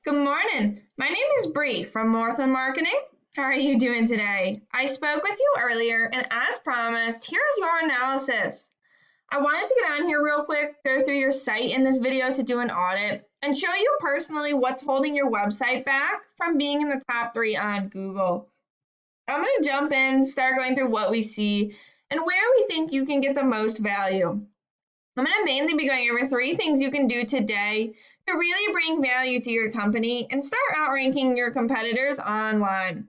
Good morning. My name is Bree from Northland Marketing. How are you doing today? I spoke with you earlier, and as promised, here's your analysis. I wanted to get on here real quick, go through your site in this video to do an audit, and show you personally what's holding your website back from being in the top 3 on Google. I'm going to jump in, start going through what we see, and where we think you can get the most value. I'm going to mainly be going over 3 things you can do today to really bring value to your company and start outranking your competitors online.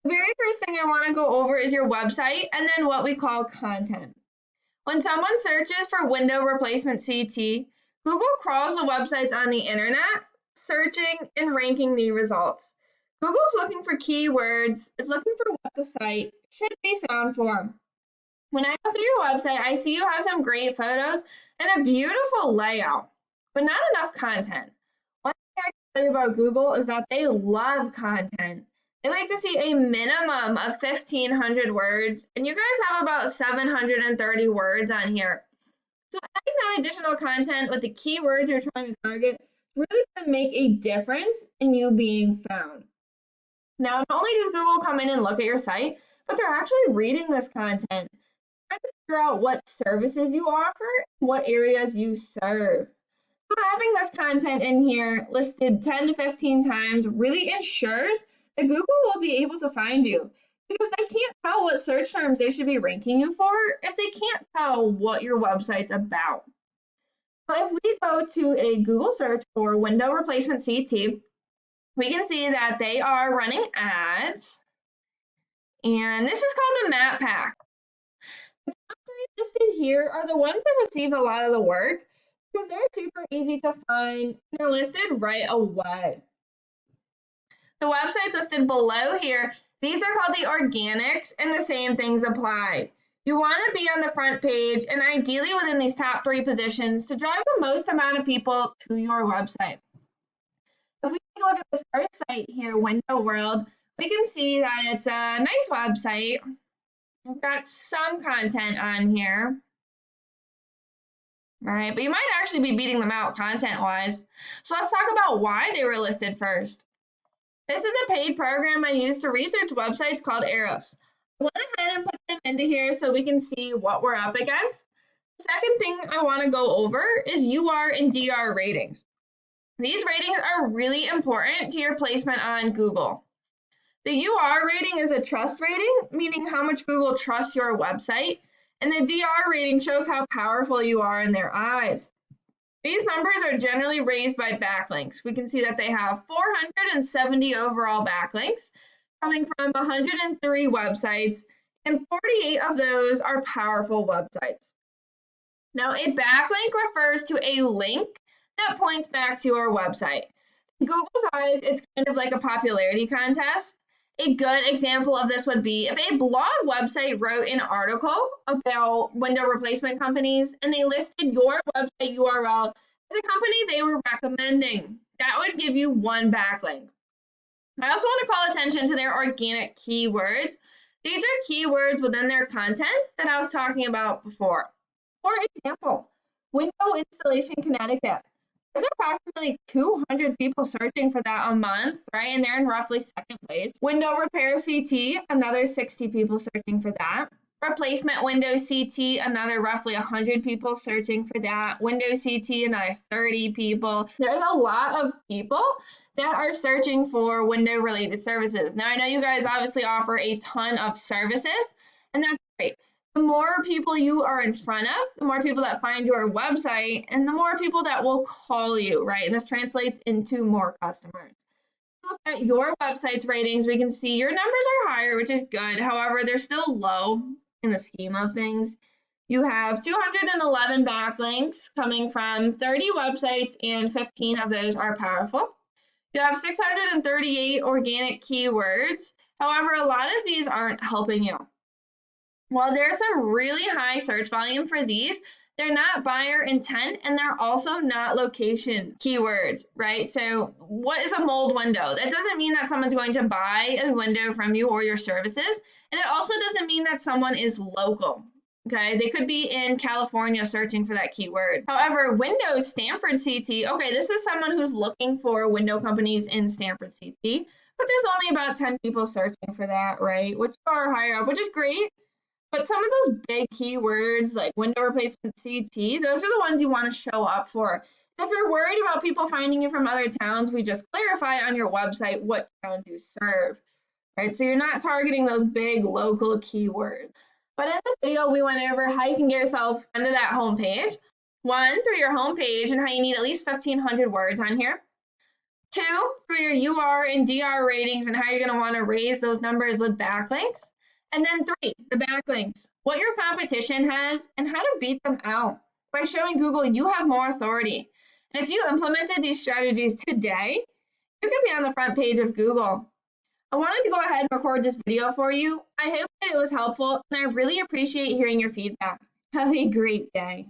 The very first thing I want to go over is your website and then what we call content. When someone searches for window replacement CT, Google crawls the websites on the internet, searching and ranking the results. Google's looking for keywords, it's looking for what the site should be found for. When I go through your website, I see you have some great photos and a beautiful layout, but not enough content. One thing I can tell you about Google is that they love content. They like to see a minimum of 1,500 words, and you guys have about 730 words on here. So adding that additional content with the keywords you're trying to target is really going to make a difference in you being found. Now, not only does Google come in and look at your site, but they're actually reading this content, trying to figure out what services you offer, what areas you serve. So having this content in here listed 10 to 15 times really ensures that Google will be able to find you, because they can't tell what search terms they should be ranking you for if they can't tell what your website's about. So if we go to a Google search for window replacement CT, we can see that they are running ads, and this is called the map pack. The top 3 listed here are the ones that receive a lot of the work because they're super easy to find and they're listed right away. The websites listed below here, these are called the organics, and the same things apply. You want to be on the front page and ideally within these top 3 positions to drive the most amount of people to your website. If we take a look at this first site here, Window World, we can see that it's a nice website. We've got some content on here. All right, but you might actually be beating them out content-wise. So let's talk about why they were listed first. This is a paid program I use to research websites called Arrows. I went ahead and put them into here so we can see what we're up against. The second thing I want to go over is UR and DR ratings. These ratings are really important to your placement on Google. The UR rating is a trust rating, meaning how much Google trusts your website, and the DR rating shows how powerful you are in their eyes. These numbers are generally raised by backlinks. We can see that they have 470 overall backlinks coming from 103 websites, and 48 of those are powerful websites. Now, a backlink refers to a link that points back to your website. In Google's eyes, it's kind of like a popularity contest. A good example of this would be if a blog website wrote an article about window replacement companies and they listed your website URL as a company they were recommending. That would give you 1 backlink. I also want to call attention to their organic keywords. These are keywords within their content that I was talking about before. For example, window installation Connecticut. There's approximately 200 people searching for that a month, right? And they're in roughly 2nd place. Window repair CT, another 60 people searching for that. Replacement window CT, another roughly 100 people searching for that. Window CT, another 30 people. There's a lot of people that are searching for window related services. Now, I know you guys obviously offer a ton of services, and that's great. The more people you are in front of, the more people that find your website, and the more people that will call you, right? And this translates into more customers. Look at your website's ratings, we can see your numbers are higher, which is good. However, they're still low in the scheme of things. You have 211 backlinks coming from 30 websites, and 15 of those are powerful. You have 638 organic keywords. However, a lot of these aren't helping you. While there's a really high search volume for these, they're not buyer intent and they're also not location keywords, right? So what is a mold window? That doesn't mean that someone's going to buy a window from you or your services. And it also doesn't mean that someone is local. Okay, they could be in California searching for that keyword. However, Windows Stanford CT, okay, this is someone who's looking for window companies in Stanford CT, but there's only about 10 people searching for that, right? Which are higher up, which is great. But some of those big keywords like window replacement CT, those are the ones you want to show up for. If you're worried about people finding you from other towns, we just clarify on your website what towns you serve, right? So you're not targeting those big local keywords. But in this video, we went over how you can get yourself into that homepage. One, through your homepage and how you need at least 1,500 words on here. Two, through your UR and DR ratings and how you're going to want to raise those numbers with backlinks. And then three, the backlinks, what your competition has and how to beat them out by showing Google you have more authority. And if you implemented these strategies today, you could be on the front page of Google. I wanted to go ahead and record this video for you. I hope that it was helpful and I really appreciate hearing your feedback. Have a great day.